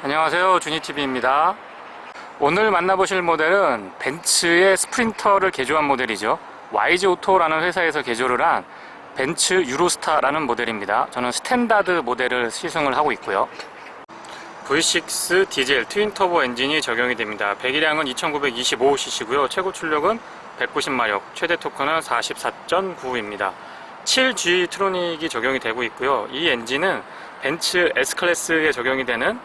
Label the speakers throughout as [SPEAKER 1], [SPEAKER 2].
[SPEAKER 1] 안녕하세요, 주니TV입니다. 오늘 만나보실 모델은 벤츠의 스프린터를 개조한 모델이죠. YG오토라는 회사에서 개조를 한 벤츠 유로스타라는 모델입니다. 저는 스탠다드 모델을 시승을 하고 있고요. V6 디젤 트윈터보 엔진이 적용이 됩니다. 배기량은 2925cc고요. 최고 출력은 190마력, 최대 토크는 44.9입니다. 7G 트로닉이 적용이 되고 있고요. 이 엔진은 벤츠 S클래스에 적용이 되는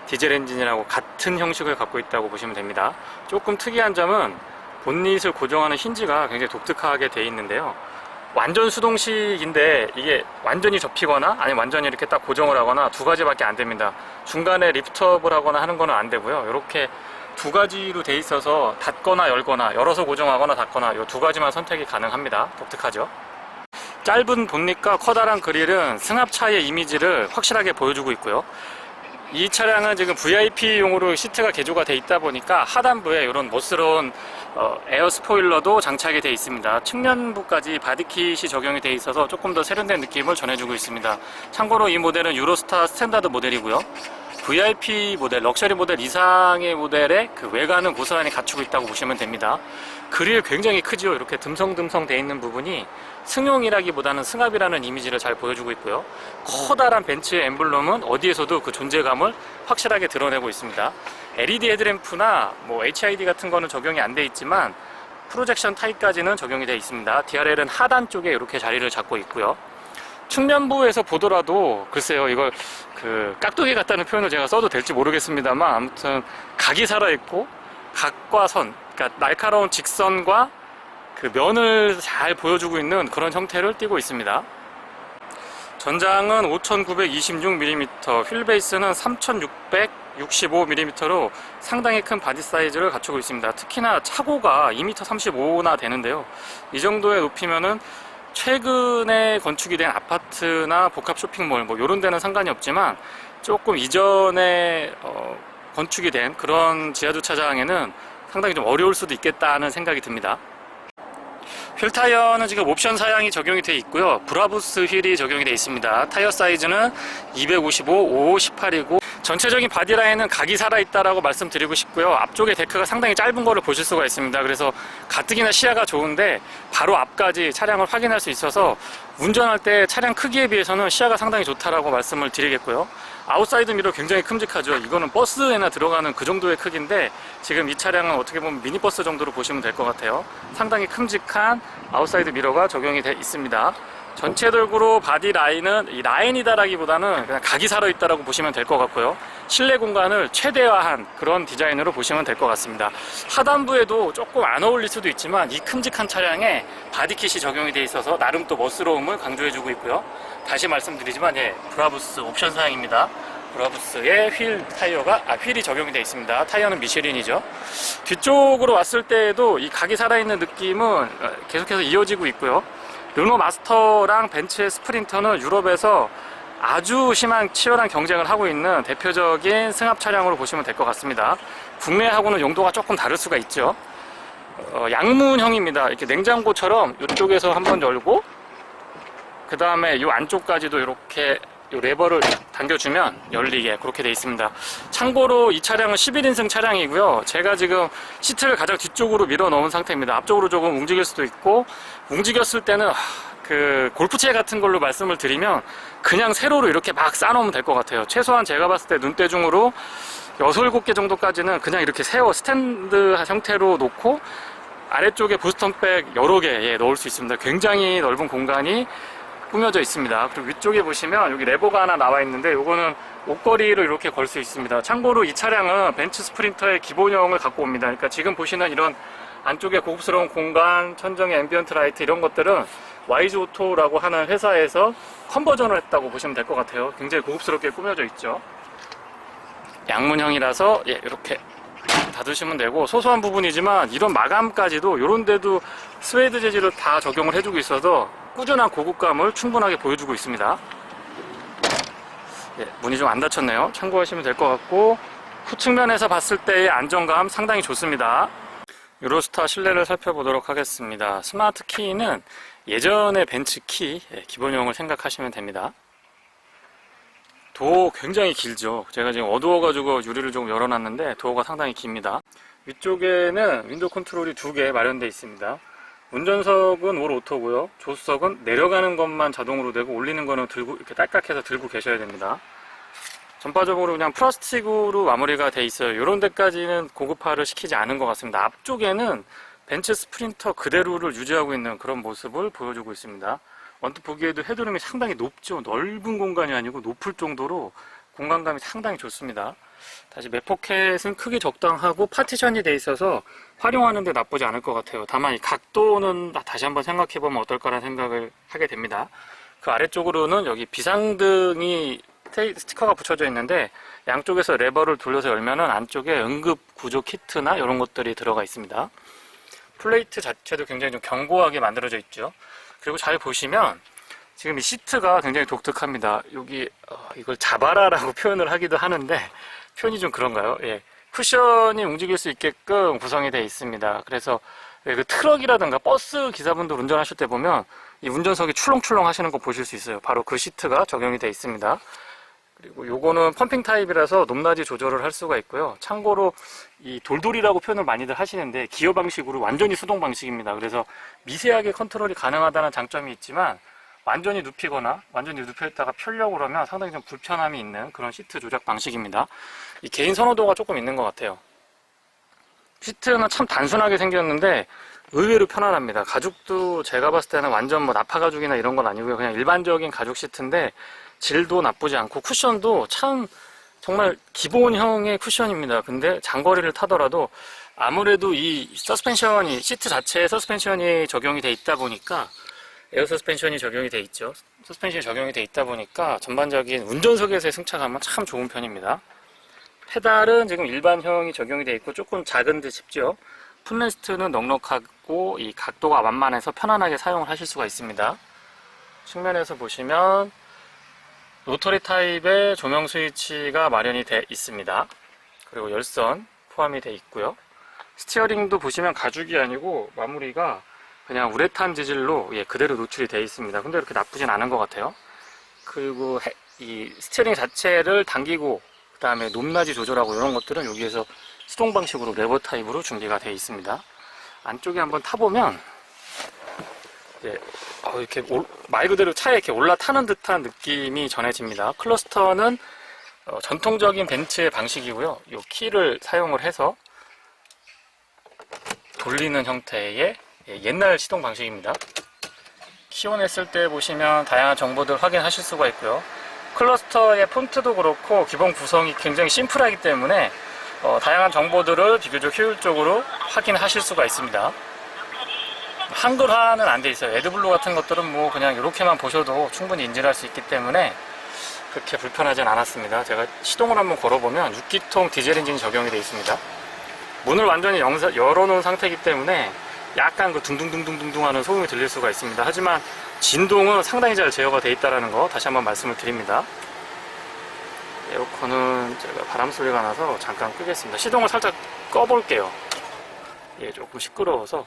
[SPEAKER 1] 디젤 엔진이라고 같은 형식을 갖고 있다고 보시면 됩니다. 조금 특이한 점은 본닛을 고정하는 힌지가 굉장히 독특하게 되어 있는데요. 완전 수동식인데 이게 완전히 접히거나 아니면 완전히 이렇게 딱 고정을 하거나 두 가지밖에 안 됩니다. 중간에 리프트업을 하거나 하는 거는 안 되고요. 이렇게 두 가지로 돼 있어서 닫거나 열거나, 열어서 고정하거나 닫거나 이 두 가지만 선택이 가능합니다. 독특하죠. 짧은 본닛과 커다란 그릴은 승합차의 이미지를 확실하게 보여주고 있고요. 이 차량은 지금 VIP용으로 시트가 개조가 되어 있다 보니까 하단부에 이런 멋스러운 에어 스포일러도 장착이 되어 있습니다. 측면부까지 바디킷이 적용이 되어 있어서 조금 더 세련된 느낌을 전해주고 있습니다. 참고로 이 모델은 유로스타 스탠다드 모델이고요. VIP 모델, 럭셔리 모델 이상의 모델의 그 외관은 고스란히 갖추고 있다고 보시면 됩니다. 그릴 굉장히 크죠. 이렇게 듬성듬성 되어 있는 부분이 승용이라기보다는 승합이라는 이미지를 잘 보여주고 있고요. 커다란 벤츠의 엠블럼은 어디에서도 그 존재감을 확실하게 드러내고 있습니다. LED 헤드램프나 뭐 HID 같은 거는 적용이 안 돼 있지만 프로젝션 타입까지는 적용이 되어 있습니다. DRL은 하단 쪽에 이렇게 자리를 잡고 있고요. 측면부에서 보더라도 글쎄요, 이걸 그 깍두기 같다는 표현을 제가 써도 될지 모르겠습니다만 아무튼 각이 살아있고 각과 선, 그러니까 날카로운 직선과 그 면을 잘 보여주고 있는 그런 형태를 띠고 있습니다. 전장은 5926mm, 휠베이스는 3665mm로 상당히 큰 바디 사이즈를 갖추고 있습니다. 특히나 차고가 2m35나 되는데요. 이 정도의 높이면은 최근에 건축이 된 아파트나 복합 쇼핑몰 뭐 이런 데는 상관이 없지만 조금 이전에 건축이 된 그런 지하주차장에는 상당히 좀 어려울 수도 있겠다는 생각이 듭니다. 휠 타이어는 지금 옵션 사양이 적용이 되어 있고요. 브라부스 휠이 적용이 되어 있습니다. 타이어 사이즈는 255, 5, 18이고 전체적인 바디라인은 각이 살아있다라고 말씀드리고 싶고요. 앞쪽에 데크가 상당히 짧은 거를 보실 수가 있습니다. 그래서 가뜩이나 시야가 좋은데 바로 앞까지 차량을 확인할 수 있어서 운전할 때 차량 크기에 비해서는 시야가 상당히 좋다라고 말씀을 드리겠고요. 아웃사이드 미러 굉장히 큼직하죠. 이거는 버스에나 들어가는 그 정도의 크기인데 지금 이 차량은 어떻게 보면 미니버스 정도로 보시면 될 것 같아요. 상당히 큼직한 아웃사이드 미러가 적용이 되어 있습니다. 전체적으로 바디 라인은 이 라인이다라기보다는 그냥 각이 살아있다라고 보시면 될 것 같고요. 실내 공간을 최대화한 그런 디자인으로 보시면 될 것 같습니다. 하단부에도 조금 안 어울릴 수도 있지만 이 큼직한 차량에 바디킷이 적용이 되어 있어서 나름 또 멋스러움을 강조해주고 있고요. 다시 말씀드리지만 브라부스 옵션 사양입니다. 브라부스의 휠이 적용이 되어 있습니다. 타이어는 미쉐린이죠. 뒤쪽으로 왔을 때에도 이 각이 살아있는 느낌은 계속해서 이어지고 있고요. 르노 마스터랑 벤츠의 스프린터는 유럽에서 아주 심한 치열한 경쟁을 하고 있는 대표적인 승합 차량으로 보시면 될 것 같습니다. 국내하고는 용도가 조금 다를 수가 있죠. 양문형입니다. 이렇게 냉장고처럼 이쪽에서 한번 열고 그 다음에 이 안쪽까지도 이렇게 이 레버를 당겨주면 열리게 그렇게 되어 있습니다. 참고로 이 차량은 11인승 차량이고요. 제가 지금 시트를 가장 뒤쪽으로 밀어 넣은 상태입니다. 앞쪽으로 조금 움직일 수도 있고 움직였을 때는 그 골프채 같은 걸로 말씀을 드리면 그냥 세로로 이렇게 막 쌓아놓으면 될 것 같아요. 최소한 제가 봤을 때 눈대중으로 6, 7개 정도까지는 그냥 이렇게 세워 스탠드 형태로 놓고 아래쪽에 보스턴백 여러 개 넣을 수 있습니다. 굉장히 넓은 공간이 꾸며져 있습니다. 그리고 위쪽에 보시면 여기 레버가 하나 나와 있는데 이거는 옷걸이를 이렇게 걸 수 있습니다. 참고로 이 차량은 벤츠 스프린터의 기본형을 갖고 옵니다. 그러니까 지금 보시는 이런 안쪽에 고급스러운 공간, 천정의 앰비언트 라이트 이런 것들은 YG오토라고 하는 회사에서 컨버전을 했다고 보시면 될 것 같아요. 굉장히 고급스럽게 꾸며져 있죠. 양문형이라서 이렇게 닫으시면 되고 소소한 부분이지만 이런 마감까지도 이런 데도 스웨이드 재질을 다 적용을 해주고 있어서 꾸준한 고급감을 충분하게 보여주고 있습니다. 문이 좀 안 닫혔네요. 참고하시면 될 것 같고 후측면에서 봤을 때의 안정감 상당히 좋습니다. 유로스타 실내를 살펴보도록 하겠습니다. 스마트 키는 예전의 벤츠 키 기본형을 생각하시면 됩니다. 도어 굉장히 길죠. 제가 지금 어두워가지고 유리를 좀 열어놨는데 도어가 상당히 깁니다. 위쪽에는 윈도우 컨트롤이 2개 마련되어 있습니다. 운전석은 올 오토고요. 조수석은 내려가는 것만 자동으로 되고 올리는 거는 들고 이렇게 딸깍해서 들고 계셔야 됩니다. 전반적으로 그냥 플라스틱으로 마무리가 돼 있어요. 이런 데까지는 고급화를 시키지 않은 것 같습니다. 앞쪽에는 벤츠 스프린터 그대로를 유지하고 있는 그런 모습을 보여주고 있습니다. 언뜻 보기에도 헤드룸이 상당히 높죠. 넓은 공간이 아니고 높을 정도로 공간감이 상당히 좋습니다. 다시 맥포켓은 크기 적당하고 파티션이 돼 있어서 활용하는데 나쁘지 않을 것 같아요. 다만 이 각도는 다시 한번 생각해보면 어떨까라는 생각을 하게 됩니다. 그 아래쪽으로는 여기 비상등이 스티커가 붙여져 있는데 양쪽에서 레버를 돌려서 열면은 안쪽에 응급 구조 키트나 이런 것들이 들어가 있습니다. 플레이트 자체도 굉장히 좀 견고하게 만들어져 있죠. 그리고 잘 보시면 지금 이 시트가 굉장히 독특합니다. 여기 이걸 잡아라라고 표현을 하기도 하는데 표현이 좀 그런가요? 예. 쿠션이 움직일 수 있게끔 구성이 되어 있습니다. 그래서 그 트럭이라든가 버스 기사분들 운전하실 때 보면 이 운전석이 출렁출렁 하시는 거 보실 수 있어요. 바로 그 시트가 적용이 되어 있습니다. 그리고 요거는 펌핑 타입이라서 높낮이 조절을 할 수가 있고요. 참고로 이 돌돌이라고 표현을 많이들 하시는데 기어 방식으로 완전히 수동 방식입니다. 그래서 미세하게 컨트롤이 가능하다는 장점이 있지만 완전히 눕히거나 완전히 눕혀있다가 펴려고 그러면 상당히 좀 불편함이 있는 그런 시트 조작 방식입니다. 이 개인 선호도가 조금 있는 것 같아요. 시트는 참 단순하게 생겼는데 의외로 편안합니다. 가죽도 제가 봤을 때는 완전 뭐 나파 가죽이나 이런 건 아니고요. 그냥 일반적인 가죽 시트인데 질도 나쁘지 않고 쿠션도 참 정말 기본형의 쿠션입니다. 근데 장거리를 타더라도 아무래도 이 서스펜션이 시트 자체에 서스펜션이 적용이 돼 있다 보니까 에어 서스펜션이 적용이 돼 있죠. 서스펜션이 적용이 돼 있다 보니까 전반적인 운전석에서의 승차감은 참 좋은 편입니다. 페달은 지금 일반형이 적용이 돼 있고 조금 작은 듯 싶죠. 풋레스트는 넉넉하고 이 각도가 완만해서 편안하게 사용을 하실 수가 있습니다. 측면에서 보시면 로터리 타입의 조명 스위치가 마련이 되어 있습니다. 그리고 열선 포함이 되어 있고요. 스티어링도 보시면 가죽이 아니고 마무리가 그냥 우레탄 재질로 그대로 노출이 되어 있습니다. 근데 이렇게 나쁘진 않은 것 같아요. 그리고 이 스티어링 자체를 당기고 그 다음에 높낮이 조절하고 이런 것들은 여기에서 수동 방식으로 레버 타입으로 준비가 되어 있습니다. 안쪽에 한번 타보면 이렇게 말 그대로 차에 이렇게 올라타는 듯한 느낌이 전해집니다. 클러스터는 전통적인 벤츠의 방식이고요. 이 키를 사용을 해서 돌리는 형태의 옛날 시동 방식입니다. 키온했을 때 보시면 다양한 정보들 확인하실 수가 있고요. 클러스터의 폰트도 그렇고 기본 구성이 굉장히 심플하기 때문에 다양한 정보들을 비교적 효율적으로 확인하실 수가 있습니다. 한글화는 안 돼 있어요. 에드블루 같은 것들은 뭐 그냥 이렇게만 보셔도 충분히 인지를 할 수 있기 때문에 그렇게 불편하진 않았습니다. 제가 시동을 한번 걸어보면 6기통 디젤 엔진이 적용이 되어 있습니다. 문을 완전히 열어놓은 상태이기 때문에 약간 그 둥둥둥둥둥 하는 소음이 들릴 수가 있습니다. 하지만 진동은 상당히 잘 제어가 되어 있다는 거 다시 한번 말씀을 드립니다. 에어컨은 제가 바람 소리가 나서 잠깐 끄겠습니다. 시동을 살짝 꺼볼게요. 조금 시끄러워서.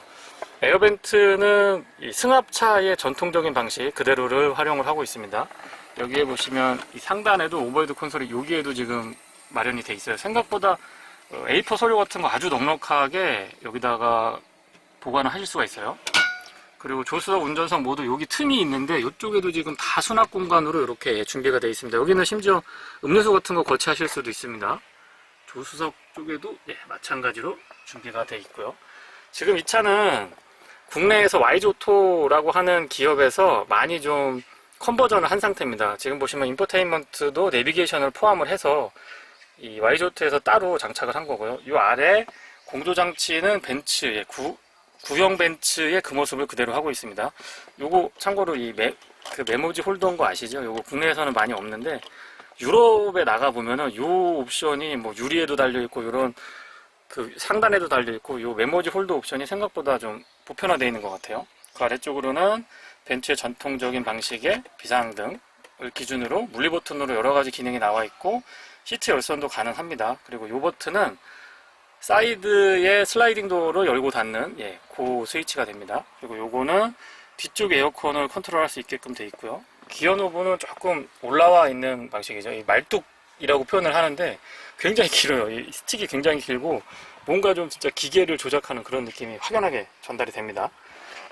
[SPEAKER 1] 에어벤트는 이 승합차의 전통적인 방식 그대로를 활용을 하고 있습니다. 여기에 보시면 이 상단에도 오버헤드 콘솔이 여기에도 지금 마련이 되어 있어요. 생각보다 A4 서류 같은 거 아주 넉넉하게 여기다가 보관을 하실 수가 있어요. 그리고 조수석, 운전석 모두 여기 틈이 있는데 이쪽에도 지금 다 수납 공간으로 이렇게 준비가 되어 있습니다. 여기는 심지어 음료수 같은 거 거치하실 수도 있습니다. 조수석 쪽에도 마찬가지로 준비가 되어 있고요. 지금 이 차는 국내에서 YG오토라고 하는 기업에서 많이 좀 컨버전을 한 상태입니다. 지금 보시면 인포테인먼트도 내비게이션을 포함을 해서 이 YG오토에서 따로 장착을 한 거고요. 이 아래 공조장치는 벤츠의 구형 벤츠의 그 모습을 그대로 하고 있습니다. 요거 참고로 이 메모지 홀더인 거 아시죠? 요거 국내에서는 많이 없는데 유럽에 나가 보면은 요 옵션이 뭐 유리에도 달려 있고 요런 그 상단에도 달려 있고 요 메모지 홀더 옵션이 생각보다 좀 보편화되어 있는 것 같아요. 그 아래쪽으로는 벤츠의 전통적인 방식의 비상등을 기준으로 물리 버튼으로 여러 가지 기능이 나와 있고 시트 열선도 가능합니다. 그리고 요 버튼은 사이드의 슬라이딩 도어를 열고 닫는 그 스위치가 됩니다. 그리고 요거는 뒤쪽 에어컨을 컨트롤할 수 있게끔 되어 있고요. 기어 노브는 조금 올라와 있는 방식이죠. 이 말뚝이라고 표현을 하는데 굉장히 길어요. 이 스틱이 굉장히 길고 뭔가 좀 진짜 기계를 조작하는 그런 느낌이 확연하게 전달이 됩니다.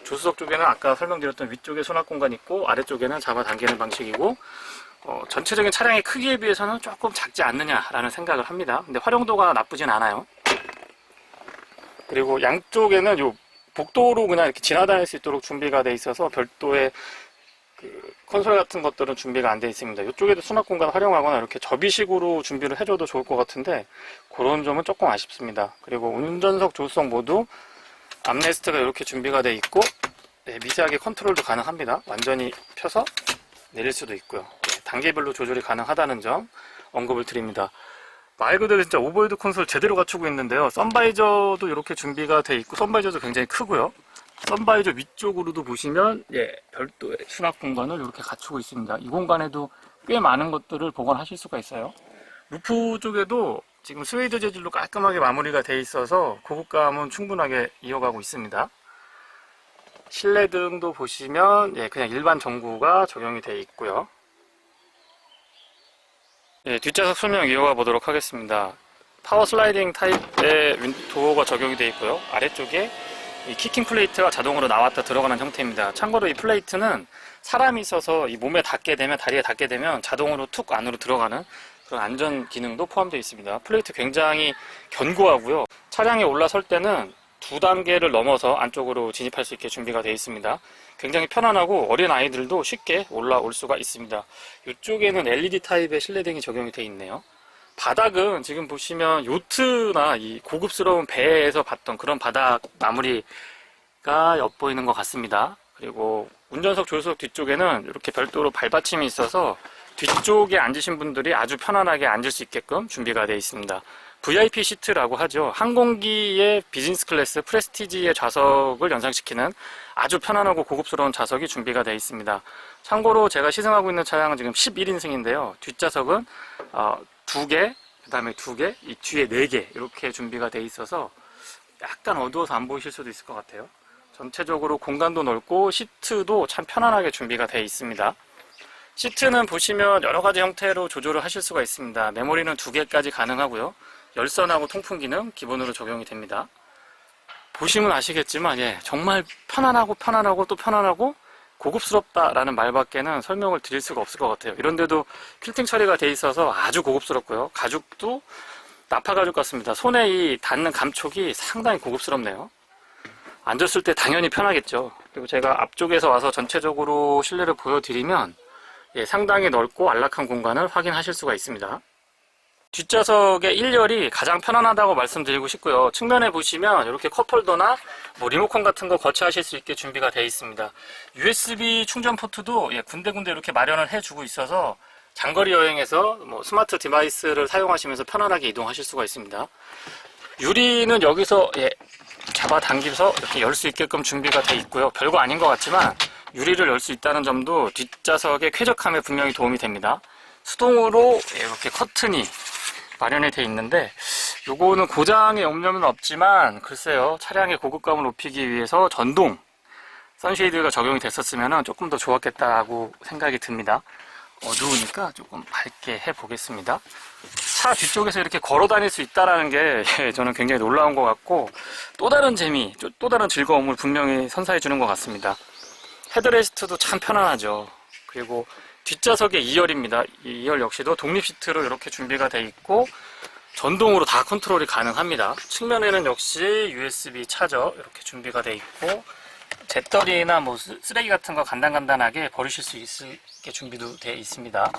[SPEAKER 1] 조수석 쪽에는 아까 설명드렸던 위쪽에 수납 공간이 있고 아래쪽에는 잡아당기는 방식이고 전체적인 차량의 크기에 비해서는 조금 작지 않느냐라는 생각을 합니다. 근데 활용도가 나쁘진 않아요. 그리고 양쪽에는 요 복도로 그냥 이렇게 지나다닐 수 있도록 준비가 되어 있어서 별도의 그 콘솔 같은 것들은 준비가 안 되어 있습니다. 이쪽에도 수납 공간 활용하거나 이렇게 접이식으로 준비를 해줘도 좋을 것 같은데 그런 점은 조금 아쉽습니다. 그리고 운전석, 조수석 모두 암레스트가 이렇게 준비가 되어 있고 네, 미세하게 컨트롤도 가능합니다. 완전히 펴서 내릴 수도 있고요. 네, 단계별로 조절이 가능하다는 점 언급을 드립니다. 말 그대로 진짜 오버헤드 콘솔 제대로 갖추고 있는데요. 선바이저도 이렇게 준비가 되어 있고 선바이저도 굉장히 크고요. 선바이저 위쪽으로도 보시면 별도의 수납 공간을 이렇게 갖추고 있습니다. 이 공간에도 꽤 많은 것들을 보관하실 수가 있어요. 루프 쪽에도 지금 스웨이드 재질로 깔끔하게 마무리가 되어 있어서 고급감은 충분하게 이어가고 있습니다. 실내등도 보시면 그냥 일반 전구가 적용이 되어 있고요. 뒷좌석 설명 이어가 보도록 하겠습니다. 파워 슬라이딩 타입의 도어가 적용이 되어 있고요. 아래쪽에 이 키킹 플레이트가 자동으로 나왔다 들어가는 형태입니다. 참고로 이 플레이트는 사람이 있어서 이 몸에 닿게 되면, 다리에 닿게 되면 자동으로 툭 안으로 들어가는 그런 안전 기능도 포함되어 있습니다. 플레이트 굉장히 견고하고요. 차량에 올라설 때는 2단계를 넘어서 안쪽으로 진입할 수 있게 준비가 되어 있습니다. 굉장히 편안하고 어린 아이들도 쉽게 올라올 수가 있습니다. 이쪽에는 LED 타입의 실내등이 적용이 되어 있네요. 바닥은 지금 보시면 요트나 이 고급스러운 배에서 봤던 그런 바닥 마무리가 엿보이는 것 같습니다. 그리고 운전석, 조수석 뒤쪽에는 이렇게 별도로 발받침이 있어서 뒤쪽에 앉으신 분들이 아주 편안하게 앉을 수 있게끔 준비가 되어 있습니다. VIP 시트라고 하죠. 항공기의 비즈니스 클래스 프레스티지의 좌석을 연상시키는 아주 편안하고 고급스러운 좌석이 준비가 되어 있습니다. 참고로 제가 시승하고 있는 차량은 지금 11인승인데요. 뒷좌석은 2개, 그 다음에 2개, 이 뒤에 4개 이렇게 준비가 되어 있어서 약간 어두워서 안 보이실 수도 있을 것 같아요. 전체적으로 공간도 넓고 시트도 참 편안하게 준비가 되어 있습니다. 시트는 보시면 여러가지 형태로 조절을 하실 수가 있습니다. 메모리는 2개까지 가능하고요. 열선하고 통풍 기능 기본으로 적용이 됩니다. 보시면 아시겠지만 정말 편안하고 또 편안하고 고급스럽다라는 말밖에는 설명을 드릴 수가 없을 것 같아요. 이런데도 퀼팅 처리가 돼 있어서 아주 고급스럽고요. 가죽도 나파 가죽 같습니다. 손에 이 닿는 감촉이 상당히 고급스럽네요. 앉았을 때 당연히 편하겠죠. 그리고 제가 앞쪽에서 와서 전체적으로 실내를 보여드리면 상당히 넓고 안락한 공간을 확인하실 수가 있습니다. 뒷좌석의 1열이 가장 편안하다고 말씀드리고 싶고요. 측면에 보시면 이렇게 컵홀더나 리모컨 같은 거 거치하실 수 있게 준비가 되어 있습니다. USB 충전 포트도 군데군데 이렇게 마련을 해주고 있어서 장거리 여행에서 스마트 디바이스를 사용하시면서 편안하게 이동하실 수가 있습니다. 유리는 여기서 잡아당겨서 이렇게 열 수 있게끔 준비가 되어 있고요. 별거 아닌 것 같지만 유리를 열 수 있다는 점도 뒷좌석의 쾌적함에 분명히 도움이 됩니다. 수동으로 이렇게 커튼이 마련이 되어 있는데 요거는 고장의 염려는 없지만 글쎄요, 차량의 고급감을 높이기 위해서 전동 선쉐이드가 적용이 됐었으면 조금 더 좋았겠다고 생각이 듭니다. 어두우니까 조금 밝게 해보겠습니다. 차 뒤쪽에서 이렇게 걸어 다닐 수 있다는 게 저는 굉장히 놀라운 것 같고 또 다른 재미, 또 다른 즐거움을 분명히 선사해 주는 것 같습니다. 헤드레스트도 참 편안하죠. 그리고 뒷좌석의 2열입니다. 이 2열 역시도 독립 시트로 이렇게 준비가 되어 있고 전동으로 다 컨트롤이 가능합니다. 측면에는 역시 USB 차저 이렇게 준비가 되어 있고 배터리나 쓰레기 같은 거 간단하게 버리실 수 있게 준비도 되어 있습니다.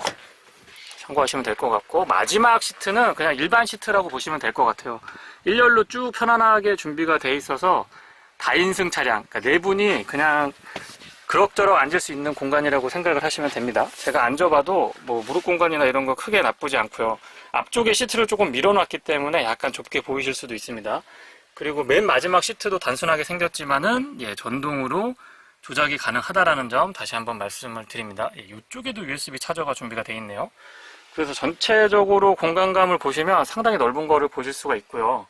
[SPEAKER 1] 참고하시면 될 것 같고 마지막 시트는 그냥 일반 시트라고 보시면 될 것 같아요. 1열로 쭉 편안하게 준비가 되어 있어서 다인승 차량, 그러니까 4분이 그냥 그럭저럭 앉을 수 있는 공간이라고 생각을 하시면 됩니다. 제가 앉아봐도 무릎 공간이나 이런 거 크게 나쁘지 않고요. 앞쪽에 시트를 조금 밀어놨기 때문에 약간 좁게 보이실 수도 있습니다. 그리고 맨 마지막 시트도 단순하게 생겼지만은 전동으로 조작이 가능하다라는 점 다시 한번 말씀을 드립니다. 이쪽에도 USB 차저가 준비가 되어 있네요. 그래서 전체적으로 공간감을 보시면 상당히 넓은 거를 보실 수가 있고요.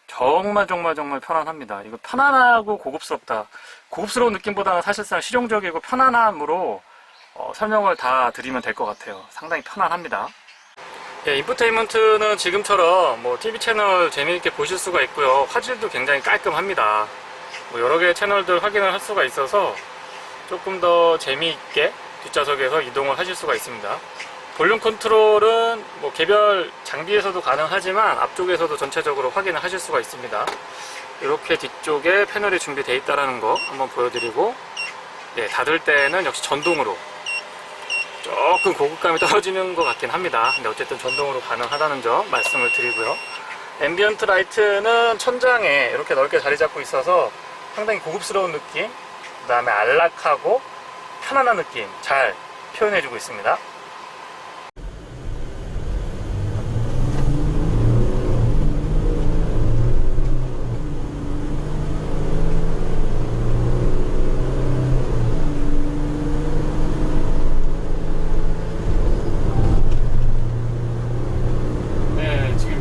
[SPEAKER 1] 정말 편안합니다. 이거 편안하고 고급스럽다. 고급스러운 느낌보다는 사실상 실용적이고 편안함으로 설명을 다 드리면 될 것 같아요. 상당히 편안합니다. 예, 인포테인먼트는 지금처럼 뭐 TV 채널 재미있게 보실 수가 있고요. 화질도 굉장히 깔끔합니다. 뭐 여러 개의 채널들 확인을 할 수가 있어서 조금 더 재미있게 뒷좌석에서 이동을 하실 수가 있습니다. 볼륨 컨트롤은 뭐 개별 장비에서도 가능하지만 앞쪽에서도 전체적으로 확인을 하실 수가 있습니다. 이렇게 뒤쪽에 패널이 준비되어 있다는 거 한번 보여드리고, 예, 닫을 때는 역시 전동으로 조금 고급감이 떨어지는 것 같긴 합니다. 근데 어쨌든 전동으로 가능하다는 점 말씀을 드리고요. 앰비언트 라이트는 천장에 이렇게 넓게 자리 잡고 있어서 상당히 고급스러운 느낌, 그 다음에 안락하고 편안한 느낌 잘 표현해주고 있습니다.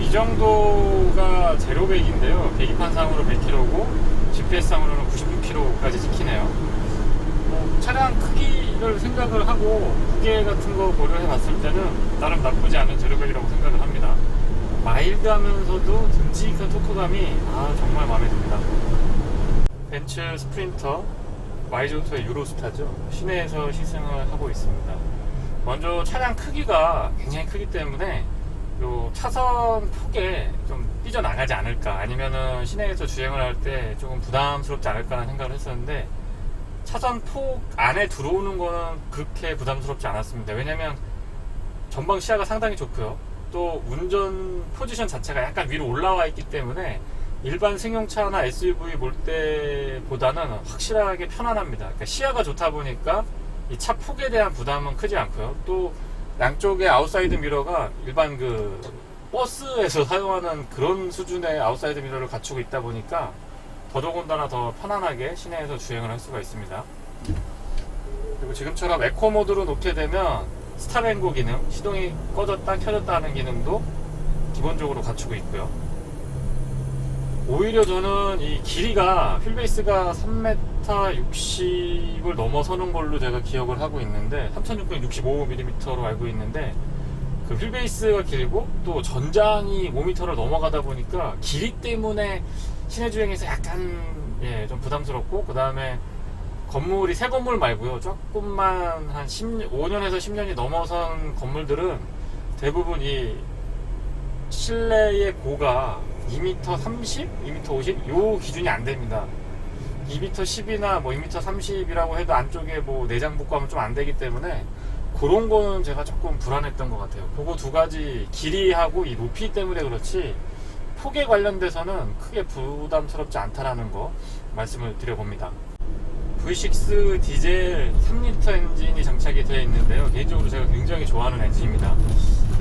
[SPEAKER 1] 이 정도가 제로백인데요. 계기판상으로 100km고 GPS상으로는 96km까지 찍히네요. 차량 크기를 생각을 하고 무게 같은 거 고려해 봤을 때는 나름 나쁘지 않은 제로백이라고 생각을 합니다. 마일드하면서도 듬직한 토크감이 정말 마음에 듭니다. 벤츠 스프린터 YG 오토의 유로스타죠. 시내에서 시승을 하고 있습니다. 먼저 차량 크기가 굉장히 크기 때문에 요 차선 폭에 좀 삐져나가지 않을까, 아니면은 시내에서 주행을 할 때 조금 부담스럽지 않을까라는 생각을 했었는데, 차선 폭 안에 들어오는 거는 그렇게 부담스럽지 않았습니다. 왜냐면 전방 시야가 상당히 좋고요. 또 운전 포지션 자체가 약간 위로 올라와 있기 때문에 일반 승용차나 SUV 몰 때보다는 확실하게 편안합니다. 그러니까 시야가 좋다 보니까 이 차 폭에 대한 부담은 크지 않고요. 또 양쪽에 아웃사이드 미러가 일반 그 버스에서 사용하는 그런 수준의 아웃사이드 미러를 갖추고 있다 보니까 더더군다나 더 편안하게 시내에서 주행을 할 수가 있습니다. 그리고 지금처럼 에코 모드로 놓게 되면 스탑앤고 기능, 시동이 꺼졌다 켜졌다 하는 기능도 기본적으로 갖추고 있고요. 오히려 저는 이 길이가 휠베이스가 3m 60을 넘어서는 걸로 제가 기억을 하고 있는데, 3665mm로 알고 있는데, 그 휠베이스가 길고 또 전장이 5m를 넘어가다 보니까 길이 때문에 시내 주행에서 약간 좀 부담스럽고, 그 다음에 건물이 새 건물 말고요, 조금만 한 5년에서 10년이 넘어선 건물들은 대부분 이 실내의 고가 2m 30, 2m 50 요 기준이 안 됩니다. 2m 10이나 뭐 2m 30이라고 해도 안쪽에 뭐 내장 복구하면 좀 안 되기 때문에 그런 거는 제가 조금 불안했던 것 같아요. 그거 두 가지, 길이하고 이 높이 때문에 그렇지 폭에 관련돼서는 크게 부담스럽지 않다라는 거 말씀을 드려봅니다. V6 디젤 3리터 엔진이 장착이 되어 있는데요. 개인적으로 제가 굉장히 좋아하는 엔진입니다.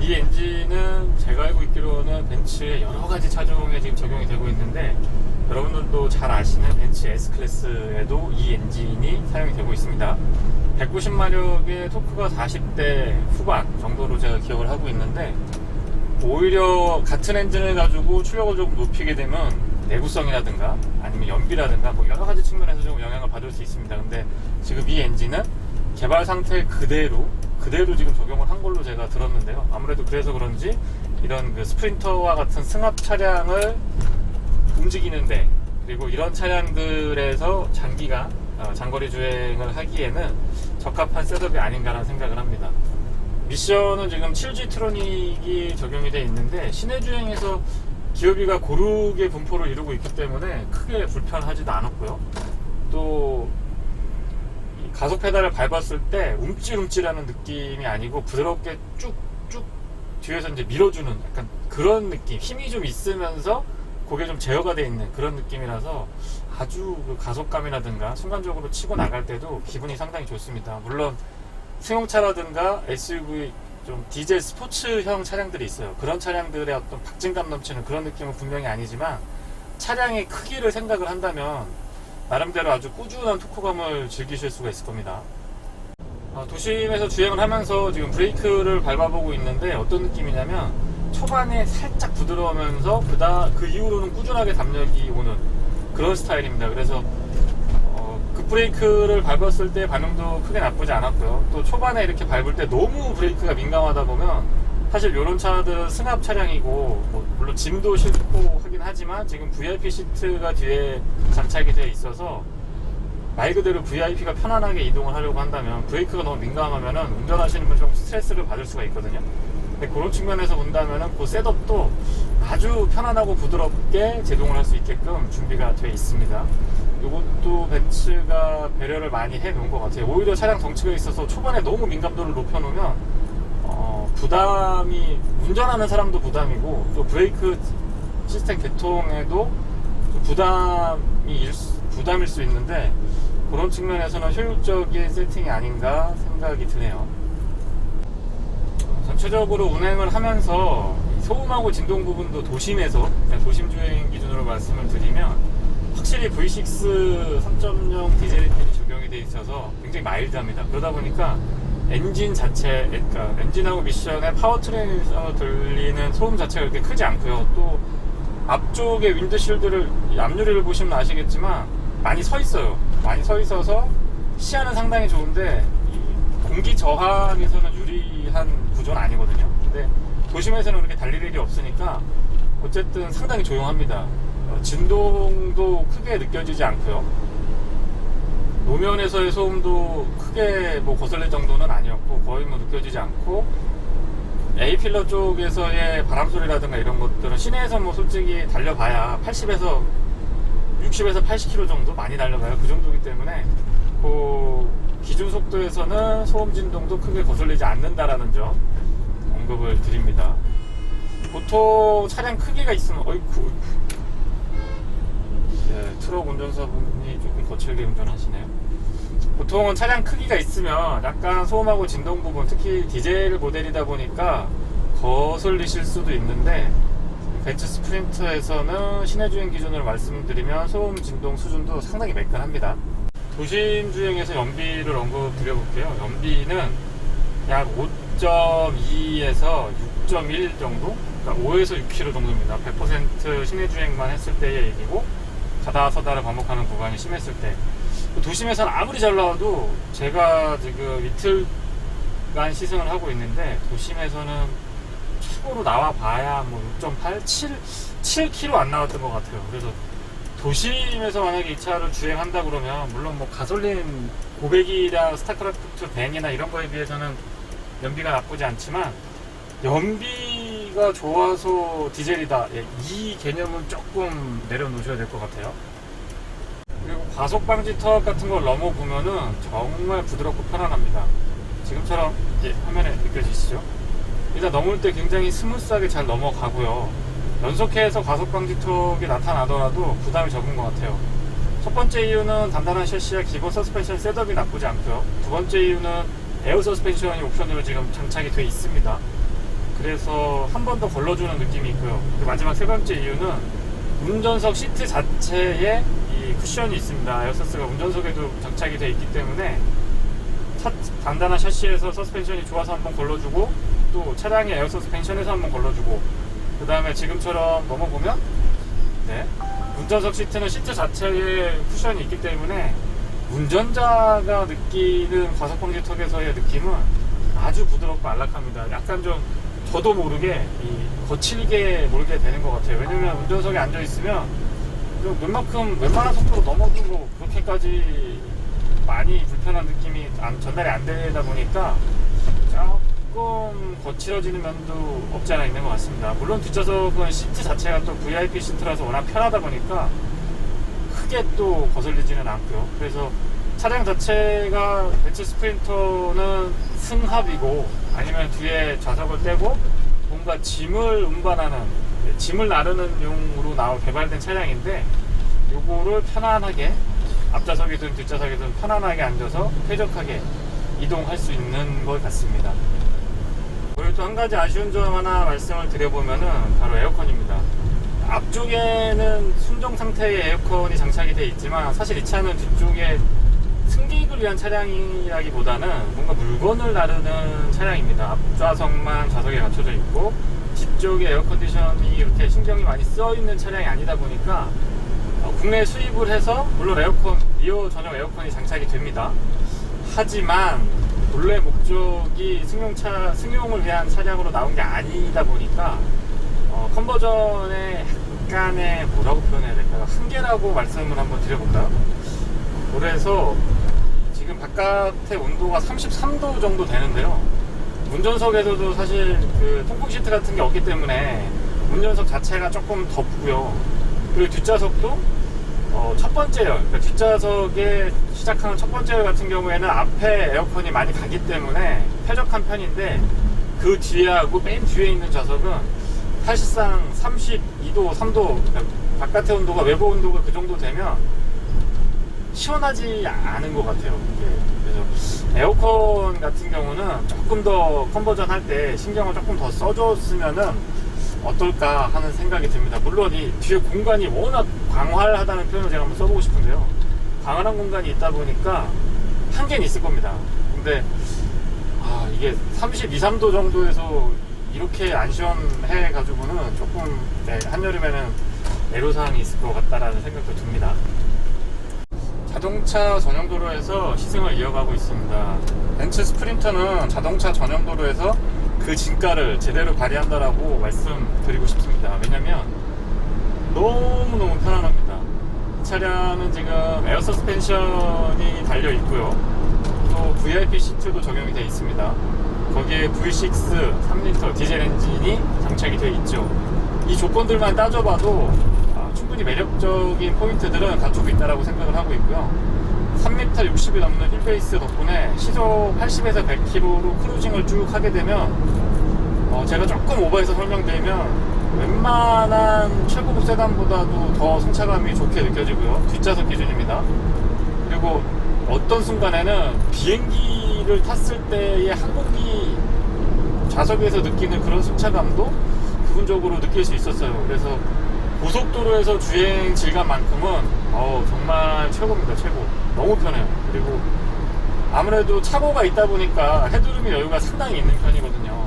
[SPEAKER 1] 이 엔진은 제가 알고 있기로는 벤츠의 여러가지 차종에 지금 적용이 되고 있는데, 여러분들도 잘 아시는 벤츠 S클래스에도 이 엔진이 사용이 되고 있습니다. 190마력의 토크가 40대 후반 정도로 제가 기억을 하고 있는데, 오히려 같은 엔진을 가지고 출력을 조금 높이게 되면 내구성이라든가 아니면 연비라든가 뭐 여러가지 측면에서 좀 영향을 받을 수 있습니다. 근데 지금 이 엔진은 개발 상태 그대로 지금 적용을 한 걸로 제가 들었는데요. 아무래도 그래서 그런지 이런 그 스프린터와 같은 승합 차량을 움직이는데, 그리고 이런 차량들에서 장기간 장거리 주행을 하기에는 적합한 셋업이 아닌가라는 생각을 합니다. 미션은 지금 7G 트로닉이 적용이 되어 있는데, 시내 주행에서 기어비가 고르게 분포를 이루고 있기 때문에 크게 불편하지도 않았고요. 또 가속 페달을 밟았을 때 움찔움찔하는 느낌이 아니고 부드럽게 쭉쭉 뒤에서 이제 밀어주는 약간 그런 느낌, 힘이 좀 있으면서 그게 좀 제어가 되어 있는 그런 느낌이라서 아주 그 가속감이라든가 순간적으로 치고 나갈 때도 기분이 상당히 좋습니다. 물론 승용차라든가 SUV 좀 디젤 스포츠형 차량들이 있어요. 그런 차량들의 어떤 박진감 넘치는 그런 느낌은 분명히 아니지만, 차량의 크기를 생각을 한다면 나름대로 아주 꾸준한 토크감을 즐기실 수가 있을 겁니다. 도심에서 주행을 하면서 지금 브레이크를 밟아보고 있는데 어떤 느낌이냐면, 초반에 살짝 부드러우면서 그 이후로는 꾸준하게 담력이 오는 그런 스타일입니다. 그래서 브레이크를 밟았을 때 반응도 크게 나쁘지 않았고요. 또 초반에 이렇게 밟을 때 너무 브레이크가 민감하다 보면 사실 이런 차들은 승합 차량이고 뭐 물론 짐도 싣고 하긴 하지만 지금 VIP 시트가 뒤에 장착이 되어 있어서 말 그대로 VIP가 편안하게 이동을 하려고 한다면 브레이크가 너무 민감하면은 운전하시는 분 좀 스트레스를 받을 수가 있거든요. 근데 그런 측면에서 본다면은 그 셋업도 아주 편안하고 부드럽게 제동을 할 수 있게끔 준비가 되어 있습니다. 이것도 벤츠가 배려를 많이 해 놓은 것 같아요. 오히려 차량 덩치가 있어서 초반에 너무 민감도를 높여 놓으면 부담이, 운전하는 사람도 부담이고 또 브레이크 시스템 개통에도 부담일 수 있는데 그런 측면에서는 효율적인 세팅이 아닌가 생각이 드네요. 전체적으로 운행을 하면서 소음하고 진동 부분도 도심에서, 도심 주행 기준으로 말씀을 드리면 확실히 V6 3.0 디젤 엔진이 적용이 되어 있어서 굉장히 마일드합니다. 그러다 보니까 엔진 자체, 그러니까 엔진하고 미션의 파워트레인에서 들리는 소음 자체가 그렇게 크지 않고요. 또 앞쪽에 윈드실드를, 앞유리를 보시면 아시겠지만 많이 서 있어요. 많이 서 있어서 시야는 상당히 좋은데 공기 저항에서는 유리한 구조는 아니거든요. 근데 도심에서는 그렇게 달릴 일이 없으니까 어쨌든 상당히 조용합니다. 진동도 크게 느껴지지 않고요. 노면에서의 소음도 크게 뭐 거슬릴 정도는 아니었고 거의 뭐 느껴지지 않고, A필러 쪽에서의 바람소리라든가 이런 것들은 시내에서 뭐 솔직히 달려봐야 60에서 80km 정도 많이 달려가요. 그 정도이기 때문에 그 기준 속도에서는 소음 진동도 크게 거슬리지 않는다라는 점 언급을 드립니다. 보통 차량 크기가 있으면 트럭 운전사분이 조금 거칠게 운전하시네요. 보통은 차량 크기가 있으면 약간 소음하고 진동 부분, 특히 디젤 모델이다 보니까 거슬리실 수도 있는데 벤츠 스프린터에서는 시내 주행 기준으로 말씀드리면 소음 진동 수준도 상당히 매끈합니다. 도심 주행에서 연비를 언급드려볼게요. 연비는 약 5.2에서 6.1 정도? 그러니까 5에서 6km 정도입니다. 100% 시내 주행만 했을 때의 얘기고, 가다 서다를 반복하는 구간이 심했을 때. 도심에서는 아무리 잘 나와도 제가 지금 이틀간 시승을 하고 있는데 도심에서는 최고로 나와봐야 뭐 6.8, 7km 안 나왔던 것 같아요. 그래서 도심에서 만약에 이 차를 주행한다 그러면 물론 뭐 가솔린 고배기랑 스타크래프트 벤이나 이런 거에 비해서는 연비가 나쁘지 않지만 연비가 좋아서 디젤이다, 이 개념은 조금 내려놓으셔야 될 것 같아요. 그리고 과속 방지 턱 같은 걸 넘어보면은 정말 부드럽고 편안합니다. 지금처럼 화면에 느껴지시죠? 일단 넘을 때 굉장히 스무스하게 잘 넘어가고요. 연속해서 과속 방지 턱이 나타나더라도 부담이 적은 것 같아요. 첫 번째 이유는 단단한 셔시와 기본 서스펜션 셋업이 나쁘지 않고요. 두 번째 이유는 에어 서스펜션이 옵션으로 지금 장착이 되어 있습니다. 그래서 한 번 더 걸러주는 느낌이 있고요. 그리고 마지막 세 번째 이유는 운전석 시트 자체에 이 쿠션이 있습니다. 에어서스가 운전석에도 장착이 되어 있기 때문에 단단한 셔시에서 서스펜션이 좋아서 한번 걸러주고, 또 차량의 에어 서스펜션에서 한번 걸러주고, 그 다음에 지금처럼 넘어보면 운전석 시트는 시트 자체에 쿠션이 있기 때문에 운전자가 느끼는 과속방지 턱에서의 느낌은 아주 부드럽고 안락합니다. 약간 좀 저도 모르게 거칠게 몰게 되는 것 같아요. 왜냐면 운전석에 앉아있으면 웬만한 속도로 넘어도 뭐 그렇게까지 많이 불편한 느낌이 전달이 안 되다 보니까 조금 거칠어지는 면도 없지 않아 있는 것 같습니다. 물론 뒷좌석은 시트 자체가 또 VIP 시트라서 워낙 편하다 보니까 크게 또 거슬리지는 않고요. 그래서 차량 자체가 벤츠 스프린터는 승합이고, 아니면 뒤에 좌석을 떼고 뭔가 짐을 운반하는, 짐을 나르는 용으로 개발된 차량인데, 요거를 편안하게 앞좌석이든 뒷좌석이든 편안하게 앉아서 쾌적하게 이동할 수 있는 것 같습니다. 그리고 또 한 가지 아쉬운 점 하나 말씀을 드려보면은 바로 에어컨입니다. 앞쪽에는 순정 상태의 에어컨이 장착이 되어 있지만 사실 이 차는 뒤쪽에 승객을 위한 차량이라기보다는 뭔가 물건을 나르는 차량입니다. 앞좌석만 좌석에 갖춰져 있고 뒤쪽에 에어컨디션이 이렇게 신경이 많이 써 있는 차량이 아니다 보니까 국내 수입을 해서 물론 에어컨, 리어 전용 에어컨이 장착이 됩니다. 하지만 본래 목적이 승용을 위한 차량으로 나온 게 아니다 보니까 컨버전의 약간의 뭐라고 표현해야 될까요? 한계라고 말씀을 한번 드려볼까요? 그래서 지금 바깥의 온도가 33도 정도 되는데요. 운전석에서도 사실 그 통풍 시트 같은 게 없기 때문에 운전석 자체가 조금 덥고요. 그리고 뒷좌석도 첫 번째 열, 그러니까 뒷좌석에 시작하는 첫 번째 열 같은 경우에는 앞에 에어컨이 많이 가기 때문에 쾌적한 편인데, 그 뒤에하고 맨 뒤에 있는 좌석은 사실상 32도, 3도, 그러니까 바깥의 온도가 외부 온도가 그 정도 되면 시원하지 않은 것 같아요. 그래서 에어컨 같은 경우는 조금 더 컨버전 할 때 신경을 조금 더 써줬으면은 어떨까 하는 생각이 듭니다. 물론 이 뒤에 공간이 워낙 광활하다는 표현을 제가 한번 써보고 싶은데요. 광활한 공간이 있다 보니까 한계는 있을 겁니다. 근데 이게 32, 3도 정도에서 이렇게 안 시원해 가지고는 조금 한여름에는 애로사항이 있을 것 같다라는 생각도 듭니다. 자동차 전용 도로에서 시승을 이어가고 있습니다. 벤츠 스프린터는 자동차 전용 도로에서 그 진가를 제대로 발휘한다라고 말씀드리고 싶습니다. 왜냐면 너무너무 편안합니다. 이 차량은 지금 에어 서스펜션이 달려 있고요. 또 VIP 시트도 적용이 되어 있습니다. 거기에 V6 3리터 디젤 엔진이 장착이 되어 있죠. 이 조건들만 따져봐도 충분히 매력적인 포인트들은 갖추고 있다고 생각을 하고 있고요. 3m 60이 넘는 휠베이스 덕분에 시속 80에서 100km로 크루징을 쭉 하게 되면 제가 조금 오버해서 설명드리면 웬만한 최고급 세단보다도 더 승차감이 좋게 느껴지고요. 뒷좌석 기준입니다. 그리고 어떤 순간에는 비행기를 탔을 때의 항공기 좌석에서 느끼는 그런 승차감도 부분적으로 느낄 수 있었어요. 그래서 고속도로에서 주행 질감만큼은 정말 최고입니다. 최고. 너무 편해요. 그리고 아무래도 차고가 있다 보니까 헤드룸의 여유가 상당히 있는 편이거든요.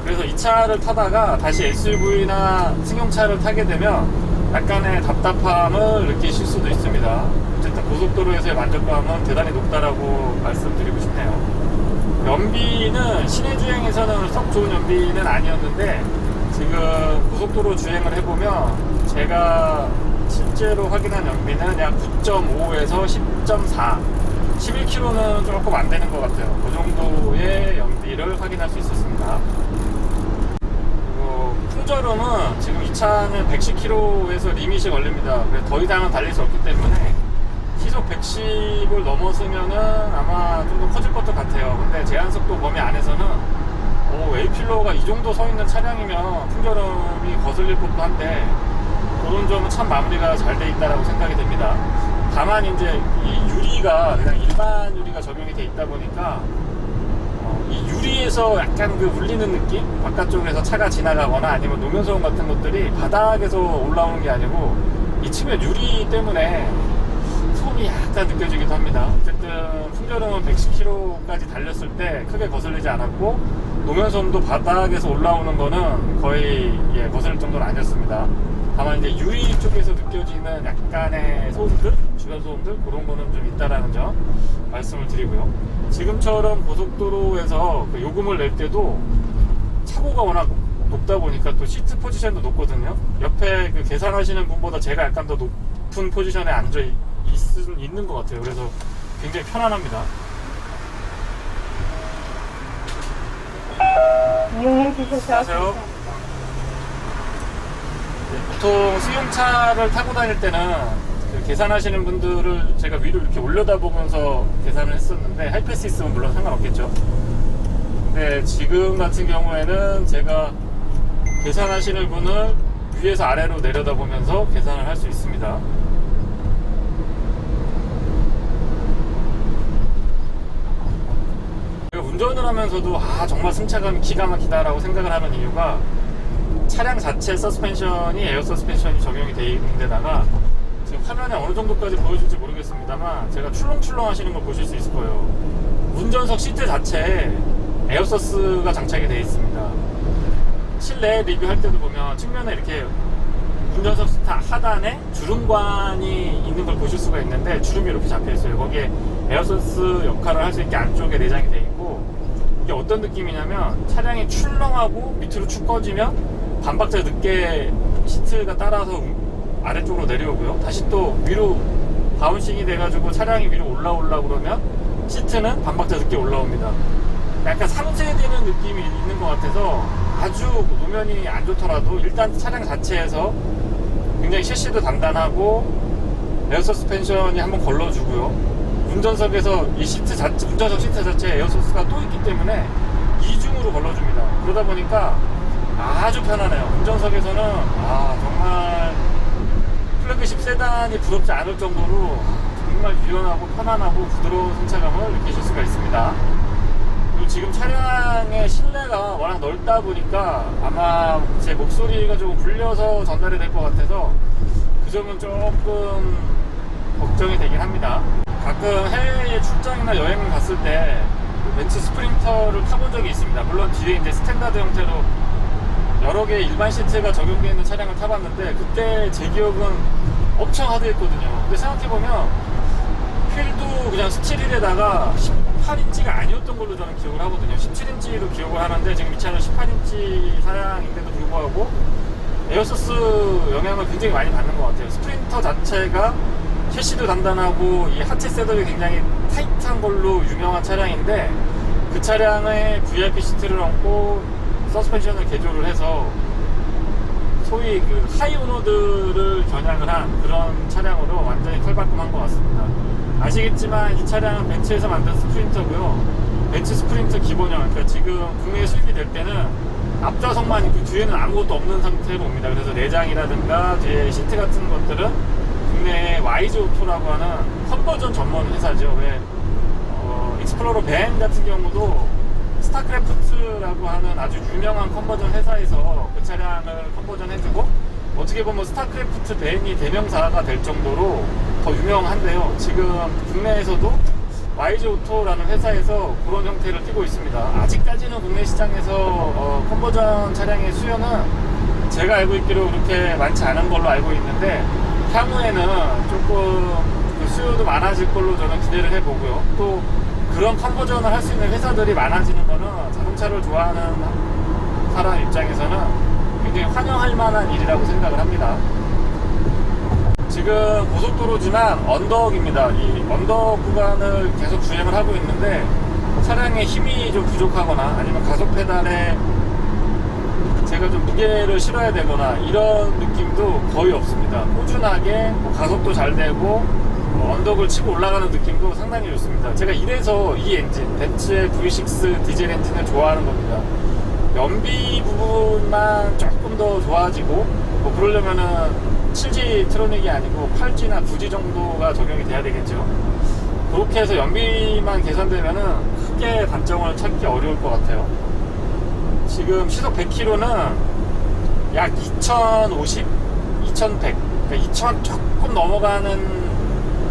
[SPEAKER 1] 그래서 이 차를 타다가 다시 SUV나 승용차를 타게 되면 약간의 답답함을 느끼실 수도 있습니다. 어쨌든 고속도로에서의 만족감은 대단히 높다라고 말씀드리고 싶네요. 연비는 시내 주행에서는 썩 좋은 연비는 아니었는데, 지금 고속도로 주행을 해보면 제가 실제로 확인한 연비는 약 9.5에서 10.4, 11km는 조금 안 되는 것 같아요. 그 정도의 연비를 확인할 수 있었습니다. 그리고 풍절음은 지금 이 차는 110km에서 리밋이 걸립니다. 그래서 더 이상은 달릴 수 없기 때문에 시속 110을 넘었으면은 아마 좀 더 커질 것도 같아요. 근데 제한속도 범위 안에서는 A필러가 이 정도 서 있는 차량이면 풍절음이 거슬릴 법도 한데, 그런 점은 참 마무리가 잘 돼 있다라고 생각이 됩니다. 다만 이제 이 유리가 그냥 일반 유리가 적용이 돼 있다 보니까 이 유리에서 약간 그 울리는 느낌? 바깥쪽에서 차가 지나가거나 아니면 노면소음 같은 것들이 바닥에서 올라오는 게 아니고 이 측면 유리 때문에 소음이 약간 느껴지기도 합니다. 어쨌든 풍절음은 110km까지 달렸을 때 크게 거슬리지 않았고, 노면소음도 바닥에서 올라오는 거는 거의 거슬릴 정도는 아니었습니다. 다만 이제 유리 쪽에서 느껴지는 약간의 소음들, 주변 소음들, 그런 거는 좀 있다라는 점 말씀을 드리고요. 지금처럼 고속도로에서 그 요금을 낼 때도 차고가 워낙 높다 보니까 또 시트 포지션도 높거든요. 옆에 그 계산하시는 분보다 제가 약간 더 높은 포지션에 앉아 있는 것 같아요. 그래서 굉장히 편안합니다.
[SPEAKER 2] 이용해 주셔서
[SPEAKER 1] 안녕하세요. 보통 승용차를 타고 다닐 때는 그 계산하시는 분들을 제가 위로 이렇게 올려다보면서 계산을 했었는데, 하이패스 있으면 물론 상관없겠죠. 근데 지금 같은 경우에는 제가 계산하시는 분을 위에서 아래로 내려다보면서 계산을 할 수 있습니다. 운전을 하면서도 정말 승차감이 기가 막히다라고 생각을 하는 이유가, 차량 자체 서스펜션이 에어 서스펜션이 적용이 되어 있는 데다가 지금 화면에 어느 정도까지 보여줄지 모르겠습니다만 제가 출렁출렁 하시는 걸 보실 수 있을 거예요. 운전석 시트 자체에 에어 서스가 장착이 되어 있습니다. 실내 리뷰할 때도 보면 측면에 이렇게 운전석 시트 하단에 주름관이 있는 걸 보실 수가 있는데, 주름이 이렇게 잡혀 있어요. 거기에 에어소스 역할을 할 수 있게 안쪽에 내장이 되어 있고, 이게 어떤 느낌이냐면 차량이 출렁하고 밑으로 축 꺼지면 반박자 늦게 시트가 따라서 아래쪽으로 내려오고요, 다시 또 위로 바운싱이 돼가지고 차량이 위로 올라오려고 그러면 시트는 반박자 늦게 올라옵니다. 약간 상쇄되는 느낌이 있는 것 같아서 아주 노면이 안 좋더라도 일단 차량 자체에서 굉장히 셰시도 단단하고 에어 서스펜션이 한번 걸러주고요, 운전석에서 이 시트 자체, 운전석 시트 자체에 에어소스가 또 있기 때문에 이중으로 걸러줍니다. 그러다 보니까 아주 편하네요. 운전석에서는 정말 플래그십 세단이 부럽지 않을 정도로 정말 유연하고 편안하고 부드러운 승차감을 느끼실 수가 있습니다. 그리고 지금 차량의 실내가 워낙 넓다 보니까 아마 제 목소리가 조금 불려서 전달이 될 것 같아서 그 점은 조금 걱정이 되긴 합니다. 가끔 해외에 출장이나 여행을 갔을 때 벤츠 스프린터를 타본 적이 있습니다. 물론 뒤에 이제 스탠다드 형태로 여러 개의 일반 시트가 적용되어 있는 차량을 타봤는데, 그때 제 기억은 엄청 하드했거든요. 근데 생각해보면 휠도 그냥 스틸에다가 18인치가 아니었던 걸로 저는 기억을 하거든요. 17인치로 기억을 하는데 지금 이 차는 18인치 사양인데도 불구하고 에어소스 영향을 굉장히 많이 받는 것 같아요. 스프린터 자체가 셰시도 단단하고 이 하체 셋업이 굉장히 타이트한 걸로 유명한 차량인데, 그 차량에 VIP 시트를 얹고 서스펜션을 개조를 해서 소위 그 하이 오너드를 겨냥을 한 그런 차량으로 완전히 탈바꿈한 것 같습니다. 아시겠지만 이 차량은 벤츠에서 만든 스프린터고요. 벤츠 스프린터 기본형, 그러니까 지금 국내에 수입이 될 때는 앞좌석만 있고 뒤에는 아무것도 없는 상태로 옵니다. 그래서 내장이라든가 뒤에 시트 같은 것들은 국내에 YG 오토라고 하는 컨버전 전문 회사죠. 왜 익스플로러 밴 같은 경우도 스타크래프트라고 하는 아주 유명한 컨버전 회사에서 그 차량을 컨버전 해주고, 어떻게 보면 스타크래프트 밴이 대명사가 될 정도로 더 유명한데요. 지금 국내에서도 YG 오토라는 회사에서 그런 형태를 띄고 있습니다. 아직까지는 국내 시장에서 컨버전 차량의 수요는 제가 알고 있기로 그렇게 많지 않은 걸로 알고 있는데, 향후에는 조금 그 수요도 많아질 걸로 저는 기대를 해보고요. 또 그런 컨버전을 할 수 있는 회사들이 많아지는 거는 자동차를 좋아하는 사람 입장에서는 굉장히 환영할 만한 일이라고 생각을 합니다. 지금 고속도로지만 언덕입니다. 이 언덕 구간을 계속 주행을 하고 있는데, 차량의 힘이 좀 부족하거나 아니면 가속 페달에 제가 좀 무게를 실어야 되거나 이런 느낌도 거의 없습니다. 꾸준하게 가속도 잘 되고 언덕을 치고 올라가는 느낌도 상당히 좋습니다. 제가 이래서 이 엔진, 벤츠의 V6 디젤 엔진을 좋아하는 겁니다. 연비 부분만 조금 더 좋아지고, 뭐 그러려면은 7G 트로닉이 아니고 8G나 9G 정도가 적용이 돼야 되겠죠. 그렇게 해서 연비만 개선되면은 크게 단점을 찾기 어려울 것 같아요. 지금 시속 100km는 약 2050, 2100, 그러니까 2000 조금 넘어가는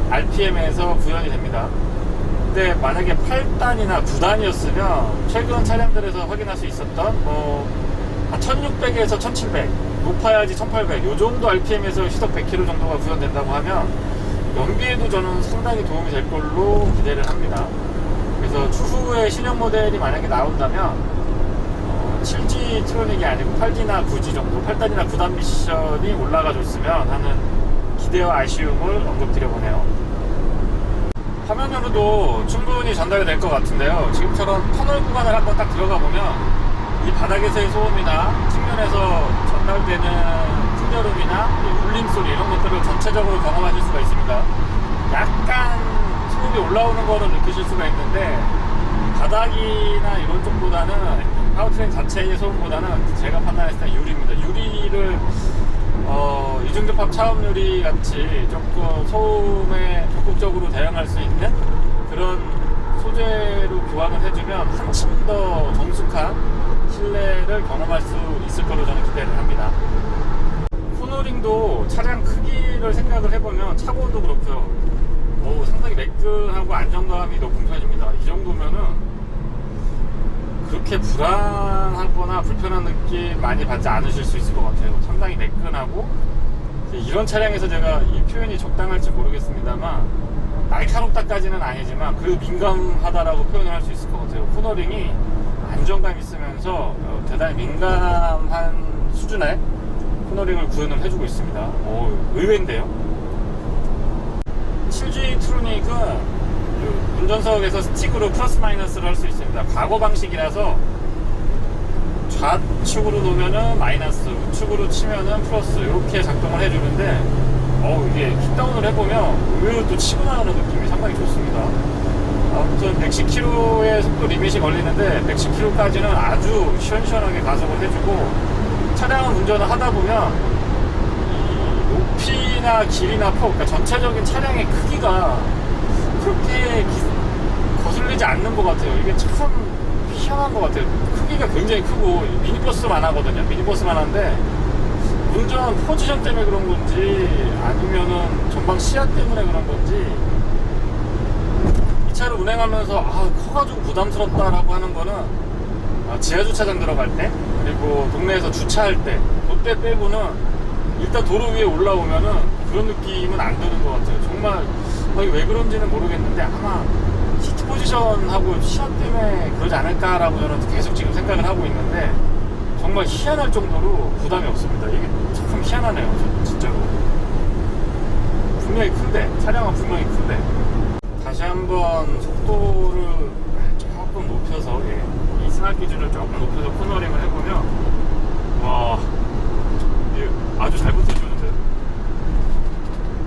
[SPEAKER 1] RPM에서 구현이 됩니다. 근데 만약에 8단이나 9단이었으면 최근 차량들에서 확인할 수 있었던 한 1600에서 1700, 높아야지 1800, 요 정도 RPM에서 시속 100km 정도가 구현된다고 하면 연비에도 저는 상당히 도움이 될 걸로 기대를 합니다. 그래서 추후에 신형 모델이 만약에 나온다면 7G 트로닉이 아니고 8G나 9G 정도, 8단이나 9단 미션이 올라가 줬으면 하는 기대와 아쉬움을 언급드려보네요. 화면으로도 충분히 전달이 될 것 같은데요. 지금처럼 터널 구간을 한번 딱 들어가 보면 이 바닥에서의 소음이나 측면에서 전달되는 풍절음이나 울림 소리 이런 것들을 전체적으로 경험하실 수가 있습니다. 약간 소음이 올라오는 거를 느끼실 수가 있는데, 바닥이나 이런 쪽보다는 파워트레인 자체의 소음보다는 제가 판단했을 때 유리입니다. 유리를 이중접합 차음 유리 같이 조금 소음에 적극적으로 대응할 수 있는 그런 소재로 교환을 해주면 한층 더 정숙한 실내를 경험할 수 있을 거로 저는 기대를 합니다. 코너링도 차량 크기를 생각을 해보면 차고도 그렇고요, 상당히 매끈하고 안정감이 높은 편입니다. 이 정도면은 그렇게 불안하거나 불편한 느낌 많이 받지 않으실 수 있을 것 같아요. 상당히 매끈하고 이런 차량에서 제가 이 표현이 적당할지 모르겠습니다만 날카롭다까지는 아니지만 그래도 민감하다라고 표현을 할 수 있을 것 같아요. 코너링이 안정감 있으면서 대단히 민감한 수준의 코너링을 구현을 해주고 있습니다. 의외인데요. 7G 트루닉은 운전석에서 스틱으로 플러스 마이너스를 할 수 있습니다. 과거 방식이라서 좌측으로 놓으면은 마이너스, 우측으로 치면은 플러스 이렇게 작동을 해주는데 이게 킥다운을 해보면 의외로 또 치고 나가는 느낌이 상당히 좋습니다. 아무튼 110km의 속도 리밋이 걸리는데 110km까지는 아주 시원시원하게 가속을 해주고 차량을 운전을 하다 보면 이 높이나 길이나 폭, 그러니까 전체적인 차량의 크기가 그렇게 거슬리지 않는 것 같아요. 이게 참 희한한 것 같아요. 크기가 굉장히 크고 미니버스만 하거든요. 미니버스만 한데 운전 포지션 때문에 그런 건지 아니면은 전방 시야 때문에 그런 건지 이 차를 운행하면서 커가지고 부담스럽다라고 하는 거는 지하주차장 들어갈 때 그리고 동네에서 주차할 때 그때 빼고는 일단 도로 위에 올라오면은 그런 느낌은 안 드는 것 같아요. 정말 왜 그런지는 모르겠는데 아마 시트 포지션하고 시야 때문에 그러지 않을까라고 저는 계속 지금 생각을 하고 있는데 정말 희한할 정도로 부담이 없습니다. 이게 참 희한하네요. 진짜로. 분명히 큰데, 차량은 분명히 큰데. 다시 한번 속도를 조금 높여서, 이 승합 기준을 조금 높여서 코너링을 해보면, 와, 이게 아주 잘 버텨주는데.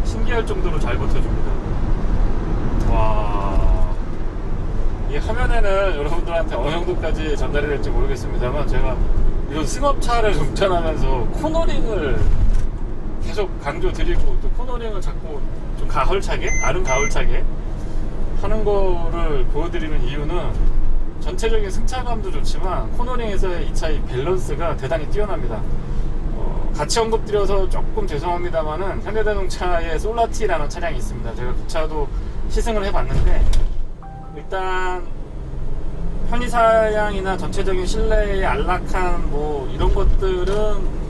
[SPEAKER 1] 신기할 정도로 잘 버텨줍니다. 와. 이 화면에는 여러분들한테 어느 정도까지 전달이 될지 모르겠습니다만 제가 이런 승합차를 운전하면서 코너링을 계속 강조드리고 또 코너링을 자꾸 좀 나름 가을차게 하는 거를 보여드리는 이유는 전체적인 승차감도 좋지만 코너링에서의 이 차의 밸런스가 대단히 뛰어납니다. 같이 언급드려서 조금 죄송합니다만은 현대자동차의 솔라티라는 차량이 있습니다. 제가 그 차도 시승을 해봤는데 일단 편의사양이나 전체적인 실내의 안락한 이런 것들은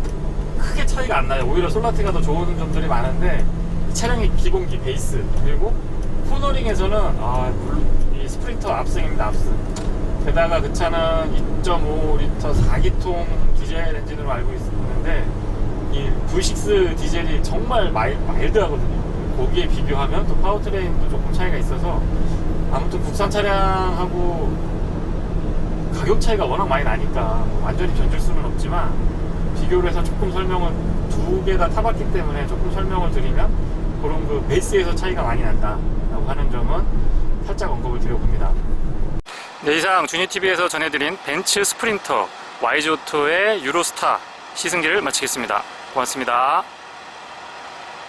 [SPEAKER 1] 크게 차이가 안 나요. 오히려 솔라티가 더 좋은 점들이 많은데 이 차량의 기본기 베이스 그리고 코너링에서는 이 스프린터 압승입니다. 압승. 게다가 그 차는 2.5L 4기통 디젤 엔진으로 알고 있는데 이 V6 디젤이 정말 마일드하거든요. 거기에 비교하면 또 파워트레인도 조금 차이가 있어서 아무튼 국산 차량하고 가격 차이가 워낙 많이 나니까 완전히 견줄 수는 없지만 비교를 해서 조금 설명을 두 개 다 타봤기 때문에 조금 설명을 드리면 그런 그 베이스에서 차이가 많이 난다라고 하는 점은 살짝 언급을 드려봅니다. 네, 이상 주니TV에서 전해드린 벤츠 스프린터 YG오토의 유로스타 시승기를 마치겠습니다. 고맙습니다.